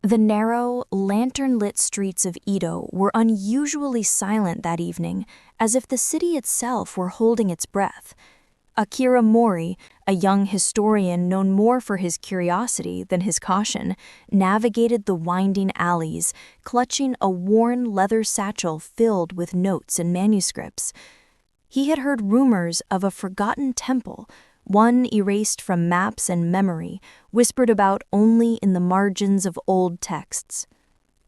The narrow, lantern-lit streets of Edo were unusually silent that evening, as if the city itself were holding its breath. Akira Mori, a young historian known more for his curiosity than his caution, navigated the winding alleys, clutching a worn leather satchel filled with notes and manuscripts. He had heard rumors of a forgotten temple, one erased from maps and memory, whispered about only in the margins of old texts.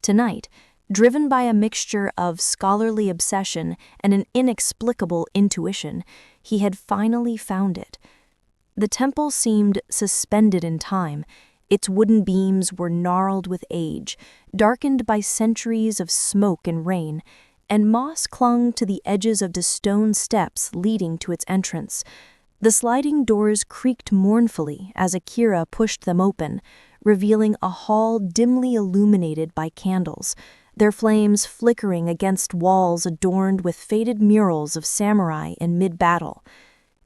Tonight, driven by a mixture of scholarly obsession and an inexplicable intuition, he had finally found it. The temple seemed suspended in time. Its wooden beams were gnarled with age, darkened by centuries of smoke and rain, and moss clung to the edges of the stone steps leading to its entrance. The sliding doors creaked mournfully as Akira pushed them open, revealing a hall dimly illuminated by candles, their flames flickering against walls adorned with faded murals of samurai in mid-battle.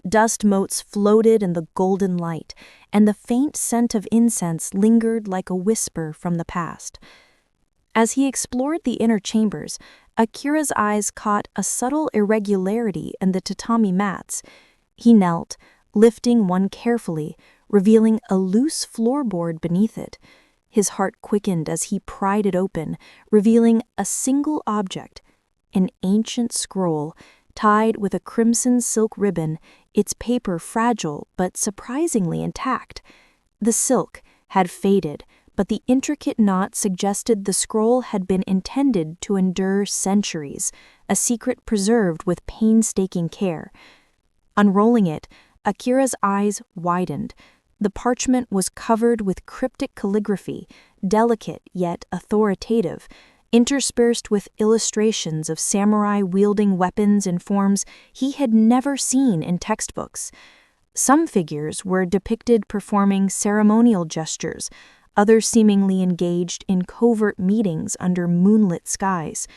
Dust motes floated in the golden light, and the faint scent of incense lingered like a whisper from the past. As he explored the inner chambers, Akira's eyes caught a subtle irregularity in the tatami mats. He knelt, lifting one carefully, revealing a loose floorboard beneath it. His heart quickened as he pried it open, revealing a single object, an ancient scroll, tied with a crimson silk ribbon, its paper fragile but surprisingly intact. The silk had faded, but the intricate knot suggested the scroll had been intended to endure centuries, a secret preserved with painstaking care. Unrolling it, Akira's eyes widened. The parchment was covered with cryptic calligraphy, delicate yet authoritative, interspersed with illustrations of samurai wielding weapons in forms he had never seen in textbooks. Some figures were depicted performing ceremonial gestures, others seemingly engaged in covert meetings under moonlit skies.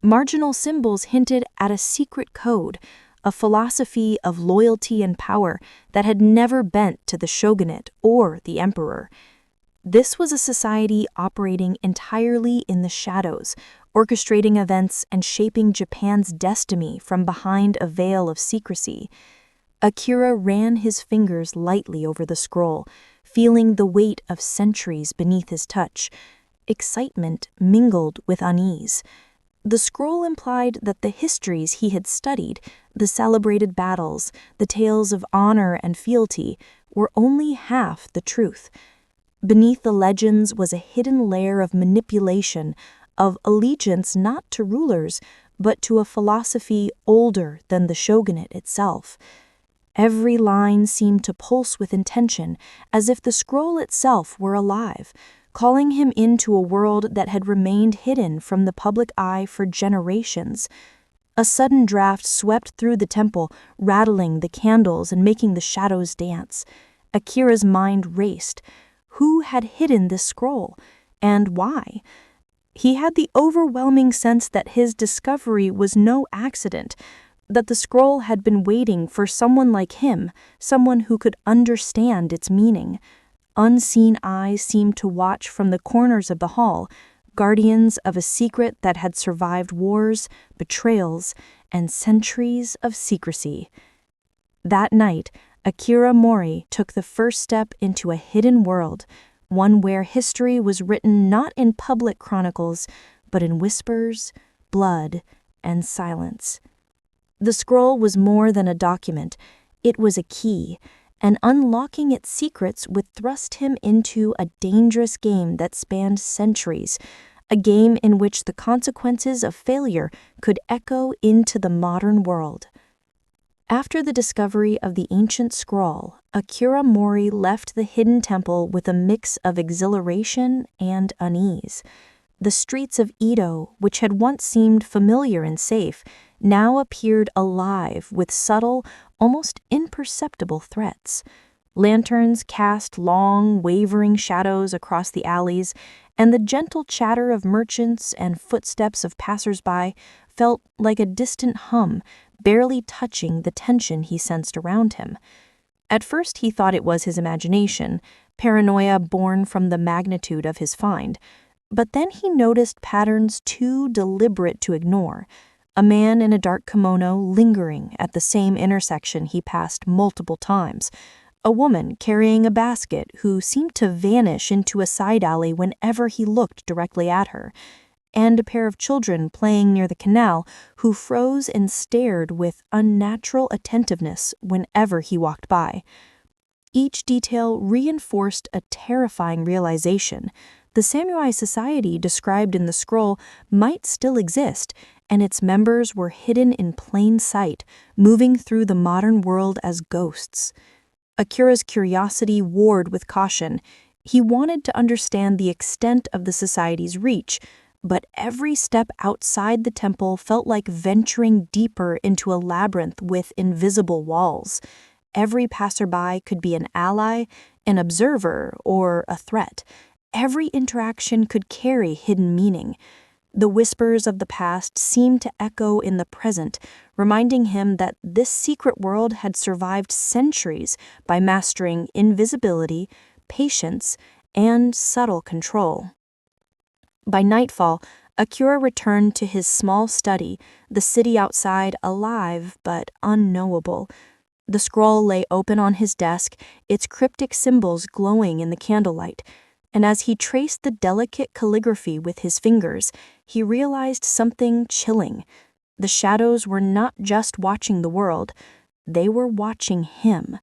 Marginal symbols hinted at a secret code, a philosophy of loyalty and power that had never bent to the shogunate or the emperor. This was a society operating entirely in the shadows, orchestrating events and shaping Japan's destiny from behind a veil of secrecy. Akira ran his fingers lightly over the scroll, feeling the weight of centuries beneath his touch. Excitement mingled with unease. The scroll implied that the histories he had studied, the celebrated battles, the tales of honor and fealty, were only half the truth. Beneath the legends was a hidden layer of manipulation, of allegiance not to rulers, but to a philosophy older than the shogunate itself. Every line seemed to pulse with intention, as if the scroll itself were alive, calling him into a world that had remained hidden from the public eye for generations. A sudden draft swept through the temple, rattling the candles and making the shadows dance. Akira's mind raced. Who had hidden this scroll, and why? He had the overwhelming sense that his discovery was no accident, that the scroll had been waiting for someone like him, someone who could understand its meaning. Unseen eyes seemed to watch from the corners of the hall, guardians of a secret that had survived wars, betrayals, and centuries of secrecy. That night, Akira Mori took the first step into a hidden world, one where history was written not in public chronicles, but in whispers, blood, and silence. The scroll was more than a document. It was a key, and unlocking its secrets would thrust him into a dangerous game that spanned centuries, a game in which the consequences of failure could echo into the modern world. After the discovery of the ancient scroll, Akira Mori left the hidden temple with a mix of exhilaration and unease. The streets of Edo, which had once seemed familiar and safe, now appeared alive with subtle, almost imperceptible threats. Lanterns cast long, wavering shadows across the alleys, and the gentle chatter of merchants and footsteps of passers-by felt like a distant hum, barely touching the tension he sensed around him. At first he thought it was his imagination, paranoia born from the magnitude of his find. But then he noticed patterns too deliberate to ignore. A man in a dark kimono lingering at the same intersection he passed multiple times. A woman carrying a basket who seemed to vanish into a side alley whenever he looked directly at her. And a pair of children playing near the canal who froze and stared with unnatural attentiveness whenever he walked by. Each detail reinforced a terrifying realization. The samurai society described in the scroll might still exist, and its members were hidden in plain sight, moving through the modern world as ghosts. Akira's curiosity warred with caution. He wanted to understand the extent of the society's reach, but every step outside the temple felt like venturing deeper into a labyrinth with invisible walls. Every passerby could be an ally, an observer, or a threat. Every interaction could carry hidden meaning. The whispers of the past seemed to echo in the present, reminding him that this secret world had survived centuries by mastering invisibility, patience, and subtle control. By nightfall, Akira returned to his small study, the city outside alive but unknowable. The scroll lay open on his desk, its cryptic symbols glowing in the candlelight, and as he traced the delicate calligraphy with his fingers, he realized something chilling. The shadows were not just watching the world, they were watching him.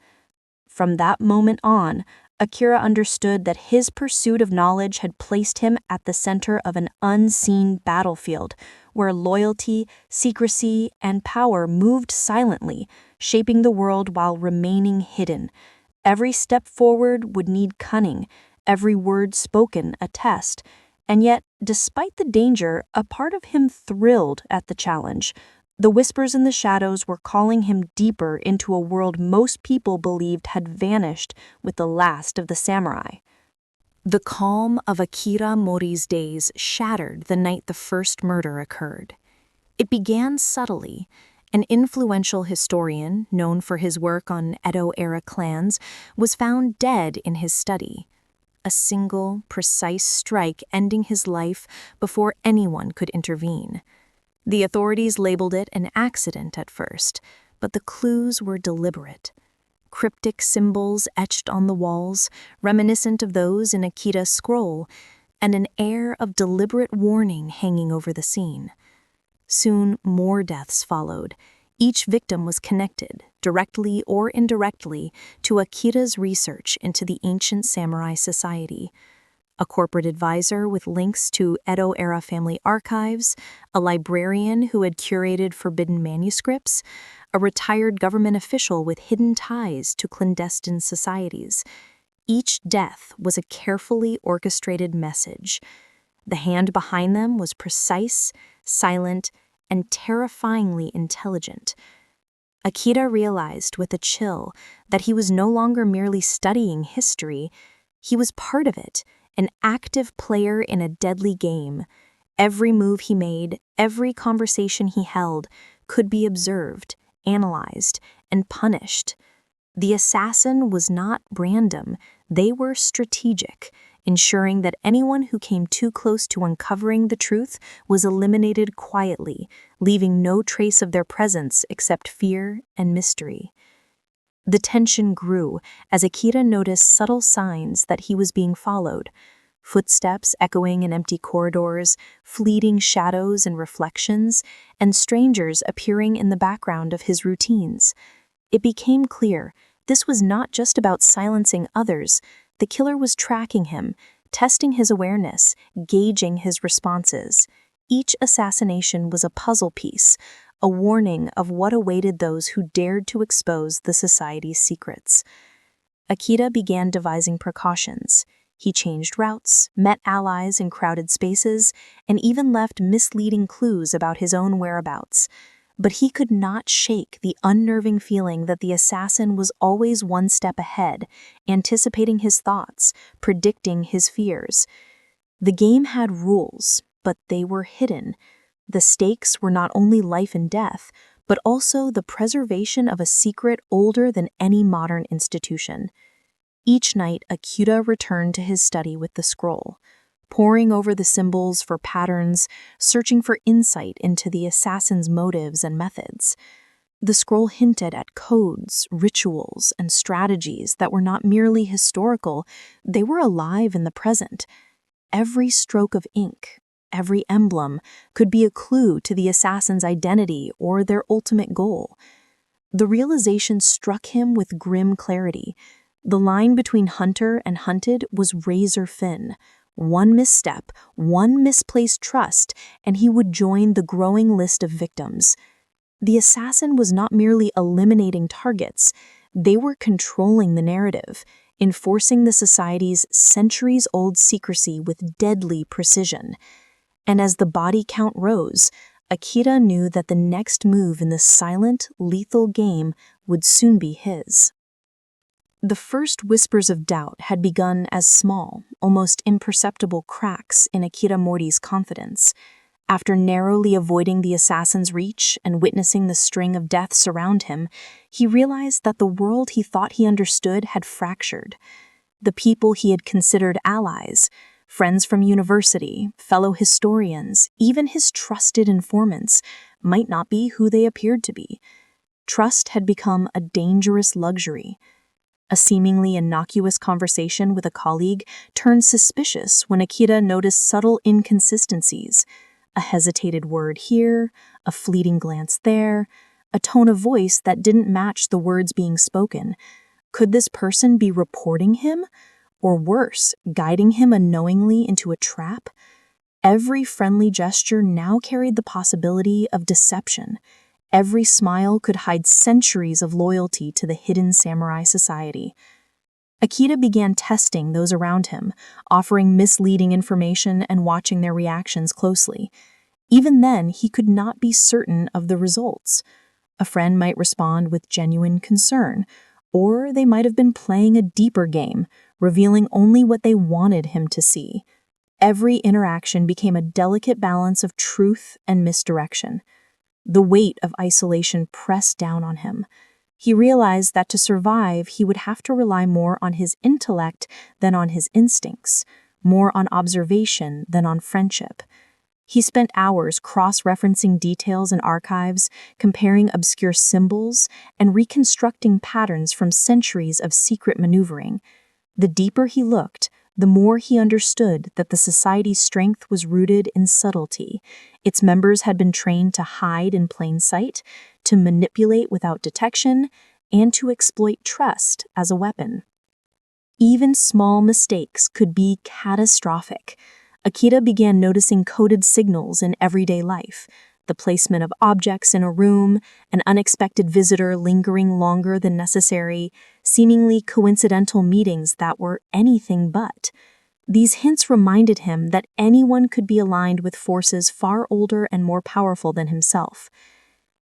From that moment on, Akira understood that his pursuit of knowledge had placed him at the center of an unseen battlefield, where loyalty, secrecy, and power moved silently, shaping the world while remaining hidden. Every step forward would need cunning, every word spoken a test, and yet, despite the danger, a part of him thrilled at the challenge. The whispers in the shadows were calling him deeper into a world most people believed had vanished with the last of the samurai. The calm of Akira Mori's days shattered the night the first murder occurred. It began subtly. An influential historian, known for his work on Edo-era clans, was found dead in his study. A single, precise strike ending his life before anyone could intervene. The authorities labeled it an accident at first, but the clues were deliberate. Cryptic symbols etched on the walls, reminiscent of those in Akira's scroll, and an air of deliberate warning hanging over the scene. Soon, more deaths followed. Each victim was connected, directly or indirectly, to Akira's research into the ancient samurai society. A corporate advisor with links to Edo-era family archives, a librarian who had curated forbidden manuscripts, a retired government official with hidden ties to clandestine societies. Each death was a carefully orchestrated message. The hand behind them was precise, silent, and terrifyingly intelligent. Akira realized with a chill that he was no longer merely studying history, he was part of it, an active player in a deadly game. Every move he made, every conversation he held, could be observed, analyzed, and punished. The assassin was not random, they were strategic, ensuring that anyone who came too close to uncovering the truth was eliminated quietly, leaving no trace of their presence except fear and mystery. The tension grew as Akira noticed subtle signs that he was being followed. Footsteps echoing in empty corridors, fleeting shadows and reflections, and strangers appearing in the background of his routines. It became clear this was not just about silencing others. The killer was tracking him, testing his awareness, gauging his responses. Each assassination was a puzzle piece, a warning of what awaited those who dared to expose the society's secrets. Akira began devising precautions. He changed routes, met allies in crowded spaces, and even left misleading clues about his own whereabouts. But he could not shake the unnerving feeling that the assassin was always one step ahead, anticipating his thoughts, predicting his fears. The game had rules, but they were hidden. The stakes were not only life and death, but also the preservation of a secret older than any modern institution. Each night, Akira returned to his study with the scroll, poring over the symbols for patterns, searching for insight into the assassin's motives and methods. The scroll hinted at codes, rituals, and strategies that were not merely historical, they were alive in the present. Every stroke of ink, every emblem, could be a clue to the assassin's identity or their ultimate goal. The realization struck him with grim clarity. The line between hunter and hunted was razor thin. One misstep, one misplaced trust, and he would join the growing list of victims. The assassin was not merely eliminating targets, they were controlling the narrative, enforcing the society's centuries-old secrecy with deadly precision. And as the body count rose, Akira knew that the next move in the silent, lethal game would soon be his. The first whispers of doubt had begun as small, almost imperceptible cracks in Akira Mori's confidence. After narrowly avoiding the assassin's reach and witnessing the string of deaths around him, he realized that the world he thought he understood had fractured. The people he had considered allies, friends from university, fellow historians, even his trusted informants, might not be who they appeared to be. Trust had become a dangerous luxury. A seemingly innocuous conversation with a colleague turned suspicious when Akira noticed subtle inconsistencies. A hesitated word here, a fleeting glance there, a tone of voice that didn't match the words being spoken. Could this person be reporting him? Or worse, guiding him unknowingly into a trap? Every friendly gesture now carried the possibility of deception. Every smile could hide centuries of loyalty to the hidden samurai society. Akira began testing those around him, offering misleading information and watching their reactions closely. Even then, he could not be certain of the results. A friend might respond with genuine concern, or they might have been playing a deeper game, revealing only what they wanted him to see. Every interaction became a delicate balance of truth and misdirection. The weight of isolation pressed down on him. He realized that to survive, he would have to rely more on his intellect than on his instincts, more on observation than on friendship. He spent hours cross-referencing details and archives, comparing obscure symbols, and reconstructing patterns from centuries of secret maneuvering. The deeper he looked, the more he understood that the society's strength was rooted in subtlety. Its members had been trained to hide in plain sight, to manipulate without detection, and to exploit trust as a weapon. Even small mistakes could be catastrophic. Akira began noticing coded signals in everyday life, the placement of objects in a room, an unexpected visitor lingering longer than necessary, seemingly coincidental meetings that were anything but. These hints reminded him that anyone could be aligned with forces far older and more powerful than himself.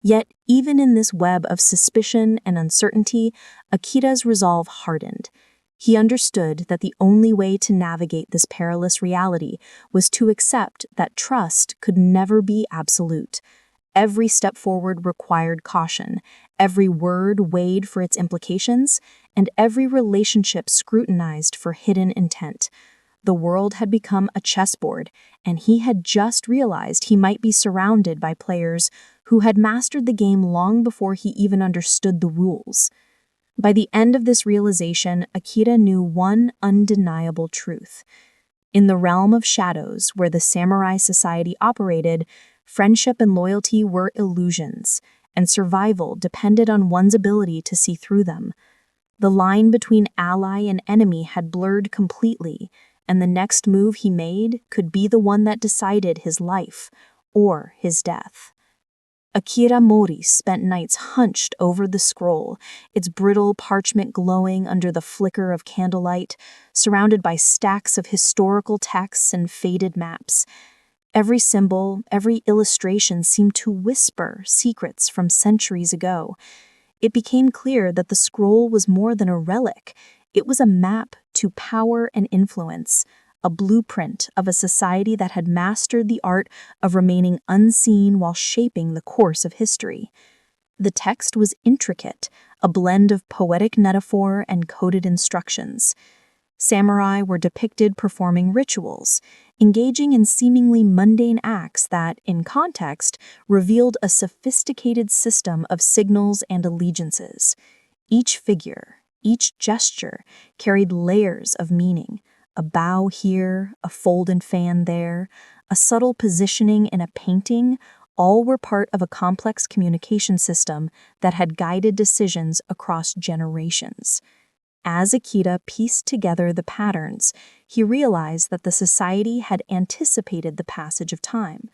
Yet, even in this web of suspicion and uncertainty, Akira's resolve hardened. He understood that the only way to navigate this perilous reality was to accept that trust could never be absolute. Every step forward required caution, every word weighed for its implications, and every relationship scrutinized for hidden intent. The world had become a chessboard, and he had just realized he might be surrounded by players who had mastered the game long before he even understood the rules. By the end of this realization, Akira knew one undeniable truth. In the realm of shadows, where the samurai society operated, friendship and loyalty were illusions, and survival depended on one's ability to see through them. The line between ally and enemy had blurred completely, and the next move he made could be the one that decided his life or his death. Akira Mori spent nights hunched over the scroll, its brittle parchment glowing under the flicker of candlelight, surrounded by stacks of historical texts and faded maps. Every symbol, every illustration seemed to whisper secrets from centuries ago. It became clear that the scroll was more than a relic. It was a map to power and influence, a blueprint of a society that had mastered the art of remaining unseen while shaping the course of history. The text was intricate, a blend of poetic metaphor and coded instructions. Samurai were depicted performing rituals, engaging in seemingly mundane acts that, in context, revealed a sophisticated system of signals and allegiances. Each figure, each gesture, carried layers of meaning: a bow here, a fold and fan there, a subtle positioning in a painting. All were part of a complex communication system that had guided decisions across generations. As Akira pieced together the patterns, he realized that the society had anticipated the passage of time.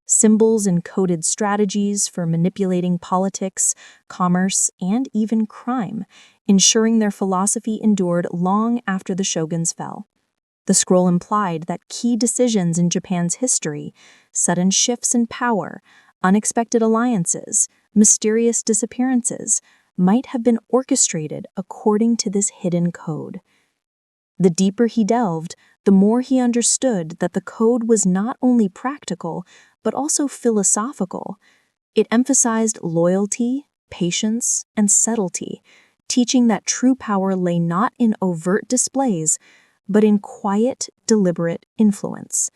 Symbols encoded strategies for manipulating politics, commerce, and even crime, ensuring their philosophy endured long after the shoguns fell. The scroll implied that key decisions in Japan's history, sudden shifts in power, unexpected alliances, mysterious disappearances, might have been orchestrated according to this hidden code. The deeper he delved, the more he understood that the code was not only practical, but also philosophical. It emphasized loyalty, patience, and subtlety, teaching that true power lay not in overt displays, but in quiet, deliberate influence.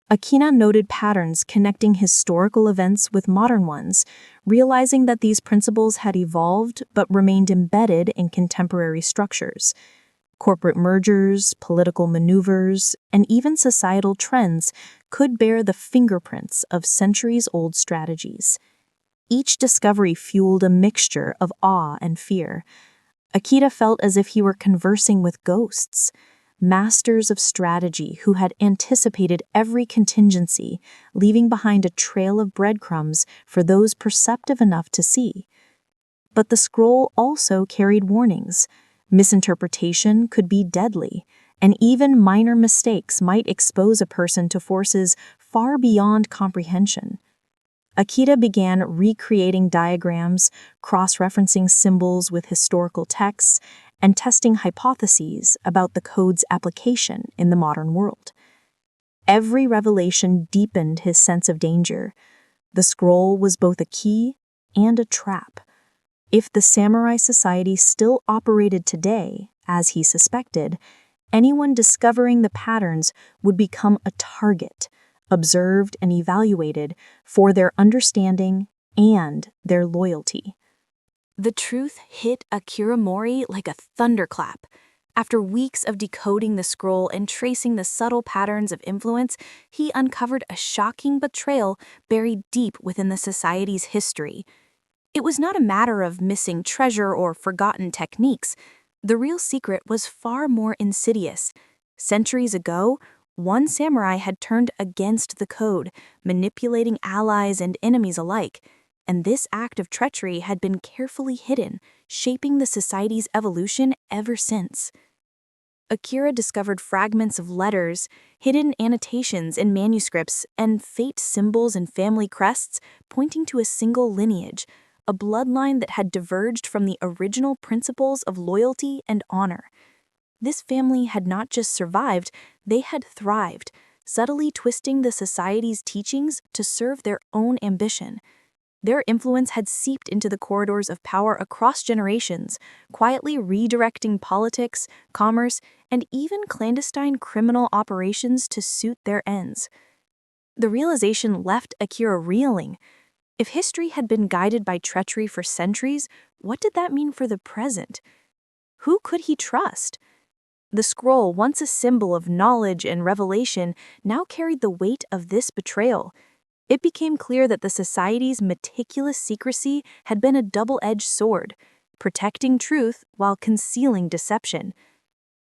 Akira noted patterns connecting historical events with modern ones, realizing that these principles had evolved but remained embedded in contemporary structures. Corporate mergers, political maneuvers, and even societal trends could bear the fingerprints of centuries-old strategies. Each discovery fueled a mixture of awe and fear. Akira felt as if he were conversing with ghosts, masters of strategy who had anticipated every contingency, leaving behind a trail of breadcrumbs for those perceptive enough to see. But the scroll also carried warnings. Misinterpretation could be deadly, and even minor mistakes might expose a person to forces far beyond comprehension. Akira began recreating diagrams, cross-referencing symbols with historical texts, and testing hypotheses about the code's application in the modern world. Every revelation deepened his sense of danger. The scroll was both a key and a trap. If the samurai society still operated today, as he suspected, anyone discovering the patterns would become a target, observed and evaluated for their understanding and their loyalty. The truth hit Akira Mori like a thunderclap. After weeks of decoding the scroll and tracing the subtle patterns of influence, he uncovered a shocking betrayal buried deep within the society's history. It was not a matter of missing treasure or forgotten techniques. The real secret was far more insidious. Centuries ago, one samurai had turned against the code, manipulating allies and enemies alike. And this act of treachery had been carefully hidden, shaping the society's evolution ever since. Akira discovered fragments of letters, hidden annotations in manuscripts, and fate symbols and family crests pointing to a single lineage, a bloodline that had diverged from the original principles of loyalty and honor. This family had not just survived, they had thrived, subtly twisting the society's teachings to serve their own ambition. Their influence had seeped into the corridors of power across generations, quietly redirecting politics, commerce, and even clandestine criminal operations to suit their ends. The realization left Akira reeling. If history had been guided by treachery for centuries, what did that mean for the present? Who could he trust? The scroll, once a symbol of knowledge and revelation, now carried the weight of this betrayal. It became clear that the society's meticulous secrecy had been a double-edged sword, protecting truth while concealing deception.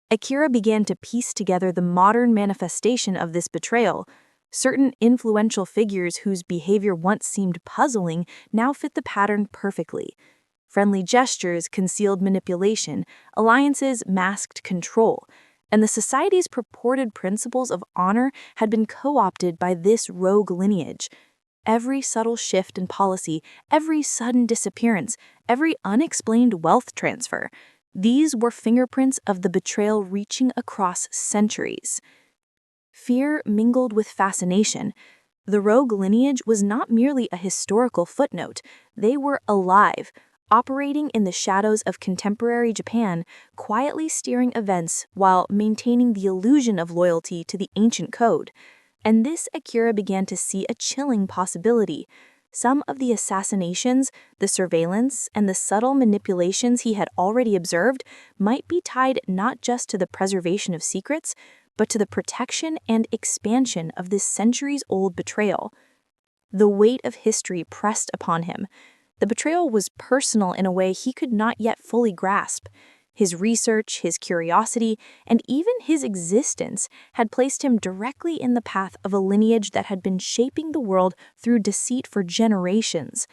Akira began to piece together the modern manifestation of this betrayal. Certain influential figures whose behavior once seemed puzzling now fit the pattern perfectly. Friendly gestures concealed manipulation, alliances masked control, and the society's purported principles of honor had been co-opted by this rogue lineage. Every subtle shift in policy, every sudden disappearance, every unexplained wealth transfer, these were fingerprints of the betrayal reaching across centuries. Fear mingled with fascination. The rogue lineage was not merely a historical footnote, they were alive, operating in the shadows of contemporary Japan, quietly steering events while maintaining the illusion of loyalty to the ancient code. And this Akira began to see a chilling possibility. Some of the assassinations, the surveillance, and the subtle manipulations he had already observed might be tied not just to the preservation of secrets, but to the protection and expansion of this centuries-old betrayal. The weight of history pressed upon him. The betrayal was personal in a way he could not yet fully grasp. His research, his curiosity, and even his existence had placed him directly in the path of a lineage that had been shaping the world through deceit for generations.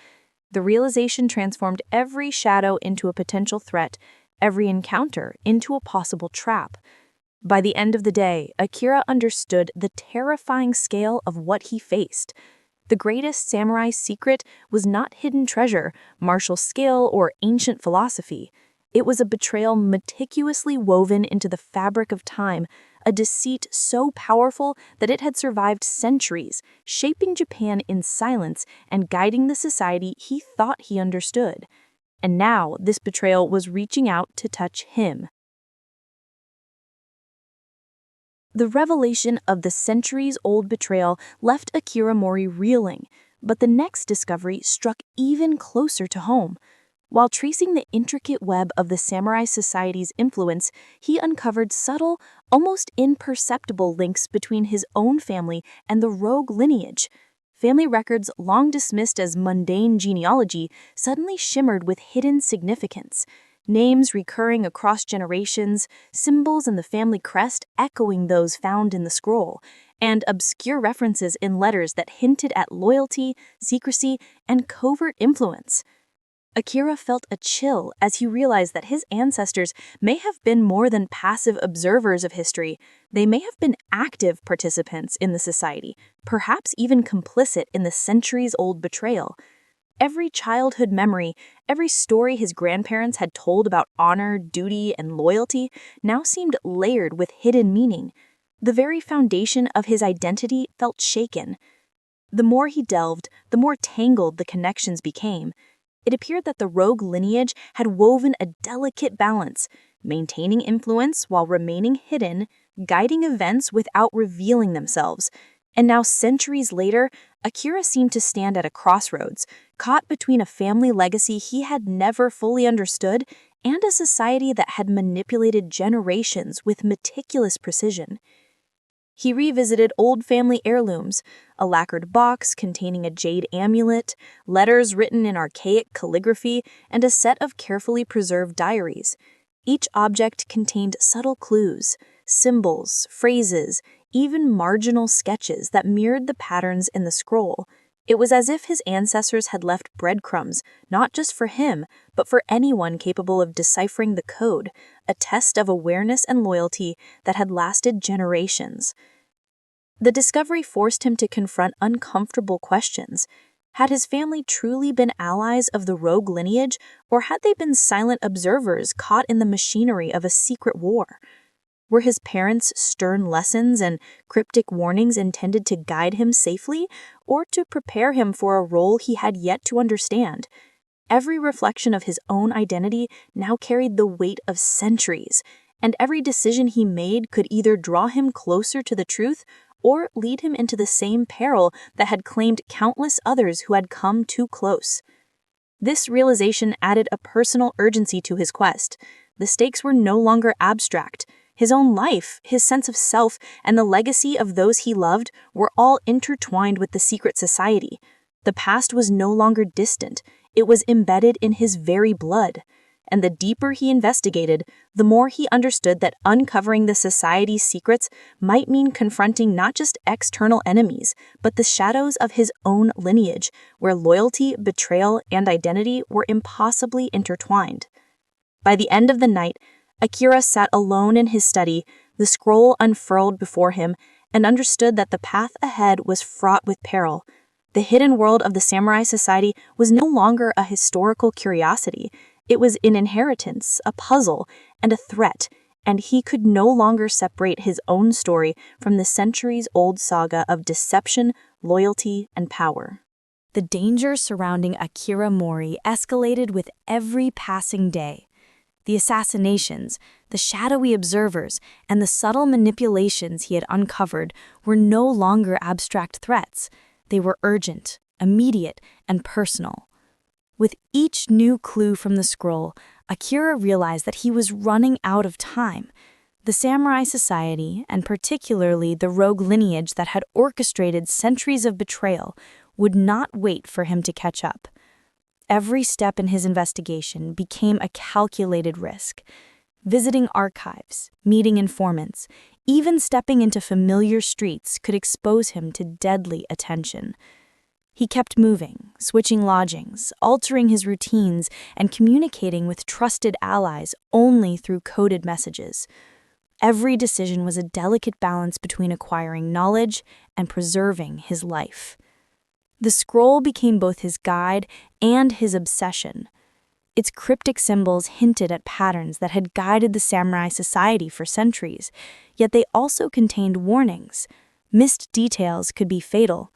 The realization transformed every shadow into a potential threat, every encounter into a possible trap. By the end of the day, Akira understood the terrifying scale of what he faced. The greatest samurai's secret was not hidden treasure, martial skill, or ancient philosophy. It was a betrayal meticulously woven into the fabric of time, a deceit so powerful that it had survived centuries, shaping Japan in silence and guiding the society he thought he understood. And now this betrayal was reaching out to touch him. The revelation of the centuries-old betrayal left Akira Mori reeling, but the next discovery struck even closer to home. While tracing the intricate web of the samurai society's influence, he uncovered subtle, almost imperceptible links between his own family and the rogue lineage. Family records, long dismissed as mundane genealogy, suddenly shimmered with hidden significance. Names recurring across generations, symbols in the family crest echoing those found in the scroll, and obscure references in letters that hinted at loyalty, secrecy, and covert influence. Akira felt a chill as he realized that his ancestors may have been more than passive observers of history. They may have been active participants in the society, perhaps even complicit in the centuries-old betrayal. Every childhood memory, every story his grandparents had told about honor, duty, and loyalty now seemed layered with hidden meaning. The very foundation of his identity felt shaken. The more he delved, the more tangled the connections became. It appeared that the rogue lineage had woven a delicate balance, maintaining influence while remaining hidden, guiding events without revealing themselves. And now, centuries later, Akira seemed to stand at a crossroads, caught between a family legacy he had never fully understood and a society that had manipulated generations with meticulous precision. He revisited old family heirlooms, a lacquered box containing a jade amulet, letters written in archaic calligraphy, and a set of carefully preserved diaries. Each object contained subtle clues, symbols, phrases, even marginal sketches that mirrored the patterns in the scroll. It was as if his ancestors had left breadcrumbs, not just for him, but for anyone capable of deciphering the code, a test of awareness and loyalty that had lasted generations. The discovery forced him to confront uncomfortable questions. Had his family truly been allies of the rogue lineage, or had they been silent observers caught in the machinery of a secret war? Were his parents' stern lessons and cryptic warnings intended to guide him safely, or to prepare him for a role he had yet to understand? Every reflection of his own identity now carried the weight of centuries, and every decision he made could either draw him closer to the truth or lead him into the same peril that had claimed countless others who had come too close. This realization added a personal urgency to his quest. The stakes were no longer abstract. His own life, his sense of self, and the legacy of those he loved were all intertwined with the secret society. The past was no longer distant. It was embedded in his very blood. And the deeper he investigated, the more he understood that uncovering the society's secrets might mean confronting not just external enemies, but the shadows of his own lineage, where loyalty, betrayal, and identity were impossibly intertwined. By the end of the night, Akira sat alone in his study, the scroll unfurled before him, and understood that the path ahead was fraught with peril. The hidden world of the samurai society was no longer a historical curiosity. It was an inheritance, a puzzle, and a threat, and he could no longer separate his own story from the centuries-old saga of deception, loyalty, and power. The danger surrounding Akira Mori escalated with every passing day. The assassinations, the shadowy observers, and the subtle manipulations he had uncovered were no longer abstract threats. They were urgent, immediate, and personal. With each new clue from the scroll, Akira realized that he was running out of time. The samurai society, and particularly the rogue lineage that had orchestrated centuries of betrayal, would not wait for him to catch up. Every step in his investigation became a calculated risk. Visiting archives, meeting informants, even stepping into familiar streets could expose him to deadly attention. He kept moving, switching lodgings, altering his routines, and communicating with trusted allies only through coded messages. Every decision was a delicate balance between acquiring knowledge and preserving his life. The scroll became both his guide and his obsession. Its cryptic symbols hinted at patterns that had guided the samurai society for centuries, yet they also contained warnings. Missed details could be fatal.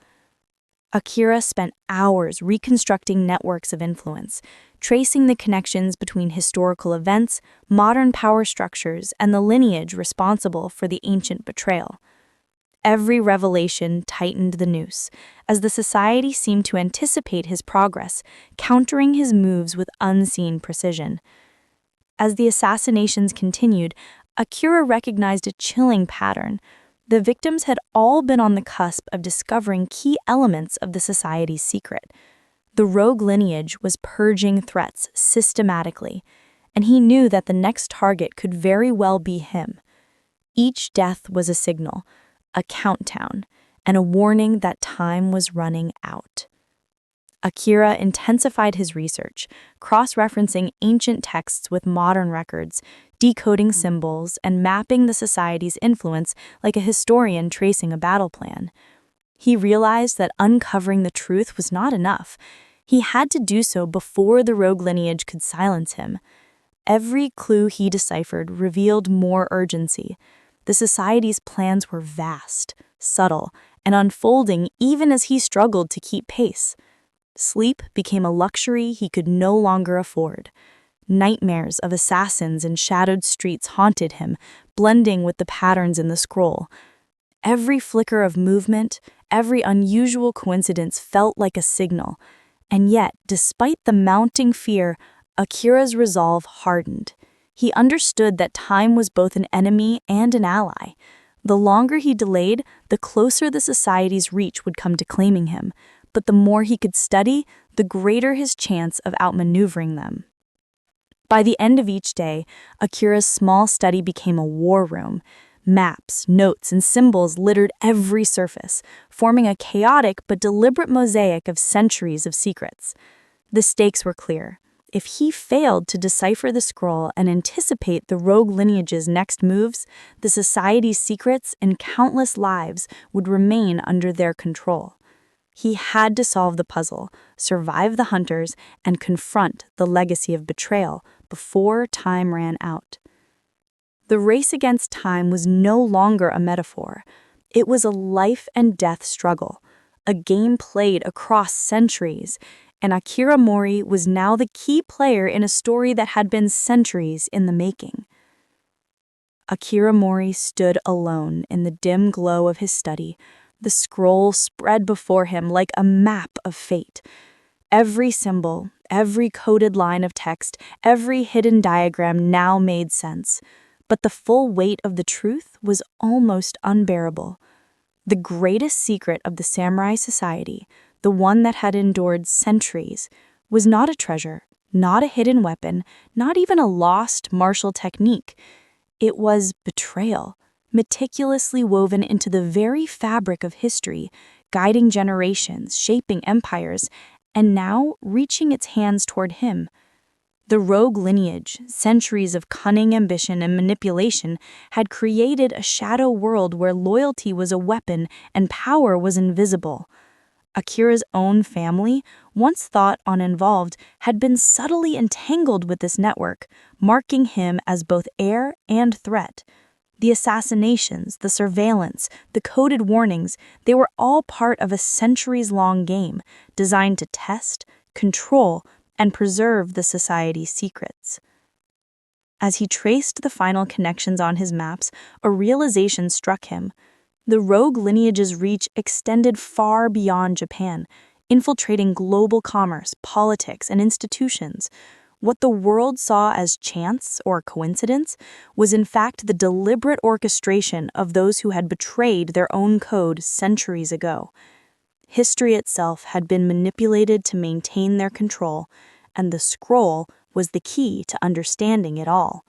Akira spent hours reconstructing networks of influence, tracing the connections between historical events, modern power structures, and the lineage responsible for the ancient betrayal. Every revelation tightened the noose, as the society seemed to anticipate his progress, countering his moves with unseen precision. As the assassinations continued, Akira recognized a chilling pattern. The victims had all been on the cusp of discovering key elements of the society's secret. The rogue lineage was purging threats systematically, and he knew that the next target could very well be him. Each death was a signal, a countdown, and a warning that time was running out. Akira intensified his research, cross-referencing ancient texts with modern records, decoding symbols, and mapping the society's influence like a historian tracing a battle plan. He realized that uncovering the truth was not enough. He had to do so before the rogue lineage could silence him. Every clue he deciphered revealed more urgency. The society's plans were vast, subtle, and unfolding even as he struggled to keep pace. Sleep became a luxury he could no longer afford. Nightmares of assassins in shadowed streets haunted him, blending with the patterns in the scroll. Every flicker of movement, every unusual coincidence felt like a signal. And yet, despite the mounting fear, Akira's resolve hardened. He understood that time was both an enemy and an ally. The longer he delayed, the closer the society's reach would come to claiming him. But the more he could study, the greater his chance of outmaneuvering them. By the end of each day, Akira's small study became a war room. Maps, notes, and symbols littered every surface, forming a chaotic but deliberate mosaic of centuries of secrets. The stakes were clear. If he failed to decipher the scroll and anticipate the rogue lineage's next moves, the society's secrets and countless lives would remain under their control. He had to solve the puzzle, survive the hunters, and confront the legacy of betrayal before time ran out. The race against time was no longer a metaphor. It was a life and death struggle, a game played across centuries, and Akira Mori was now the key player in a story that had been centuries in the making. Akira Mori stood alone in the dim glow of his study, the scroll spread before him like a map of fate. Every symbol, every coded line of text, every hidden diagram now made sense. But the full weight of the truth was almost unbearable. The greatest secret of the samurai society, the one that had endured centuries, was not a treasure, not a hidden weapon, not even a lost martial technique. It was betrayal, meticulously woven into the very fabric of history, guiding generations, shaping empires, and now reaching its hands toward him. The rogue lineage, centuries of cunning ambition and manipulation, had created a shadow world where loyalty was a weapon and power was invisible. Akira's own family, once thought uninvolved, had been subtly entangled with this network, marking him as both heir and threat. The assassinations, the surveillance, the coded warnings, they were all part of a centuries-long game designed to test, control, and preserve the society's secrets. As he traced the final connections on his maps, a realization struck him. The rogue lineage's reach extended far beyond Japan, infiltrating global commerce, politics, and institutions. What the world saw as chance or coincidence was in fact the deliberate orchestration of those who had betrayed their own code centuries ago. History itself had been manipulated to maintain their control, and the scroll was the key to understanding it all.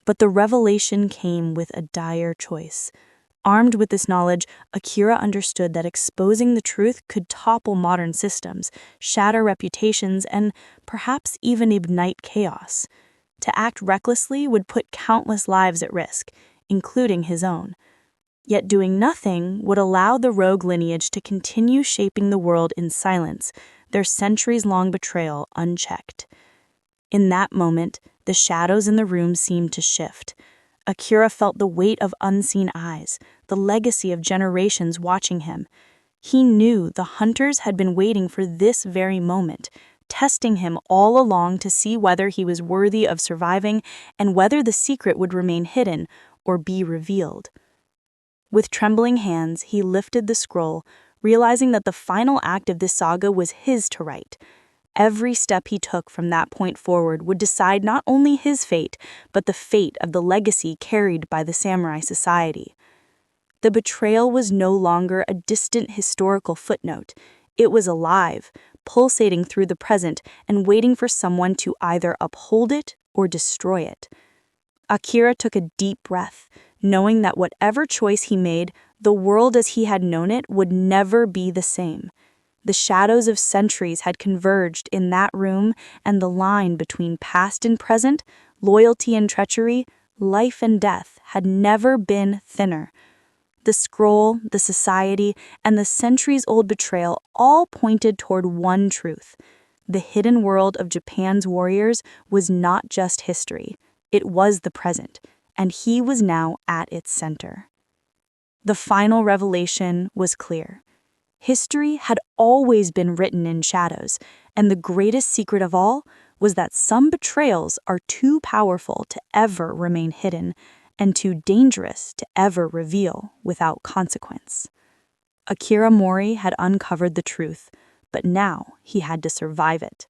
But the revelation came with a dire choice. Armed with this knowledge, Akira understood that exposing the truth could topple modern systems, shatter reputations, and perhaps even ignite chaos. To act recklessly would put countless lives at risk, including his own. Yet doing nothing would allow the rogue lineage to continue shaping the world in silence, their centuries-long betrayal unchecked. In that moment, the shadows in the room seemed to shift. Akira felt the weight of unseen eyes, the legacy of generations watching him. He knew the hunters had been waiting for this very moment, testing him all along to see whether he was worthy of surviving and whether the secret would remain hidden or be revealed. With trembling hands, he lifted the scroll, realizing that the final act of this saga was his to write. Every step he took from that point forward would decide not only his fate, but the fate of the legacy carried by the samurai society. The betrayal was no longer a distant historical footnote. It was alive, pulsating through the present and waiting for someone to either uphold it or destroy it. Akira took a deep breath, knowing that whatever choice he made, the world as he had known it would never be the same. The shadows of centuries had converged in that room, and the line between past and present, loyalty and treachery, life and death had never been thinner. The scroll, the society, and the centuries-old betrayal all pointed toward one truth. The hidden world of Japan's warriors was not just history. It was the present, and he was now at its center. The final revelation was clear. History had always been written in shadows, and the greatest secret of all was that some betrayals are too powerful to ever remain hidden, and too dangerous to ever reveal without consequence. Akira Mori had uncovered the truth, but now he had to survive it.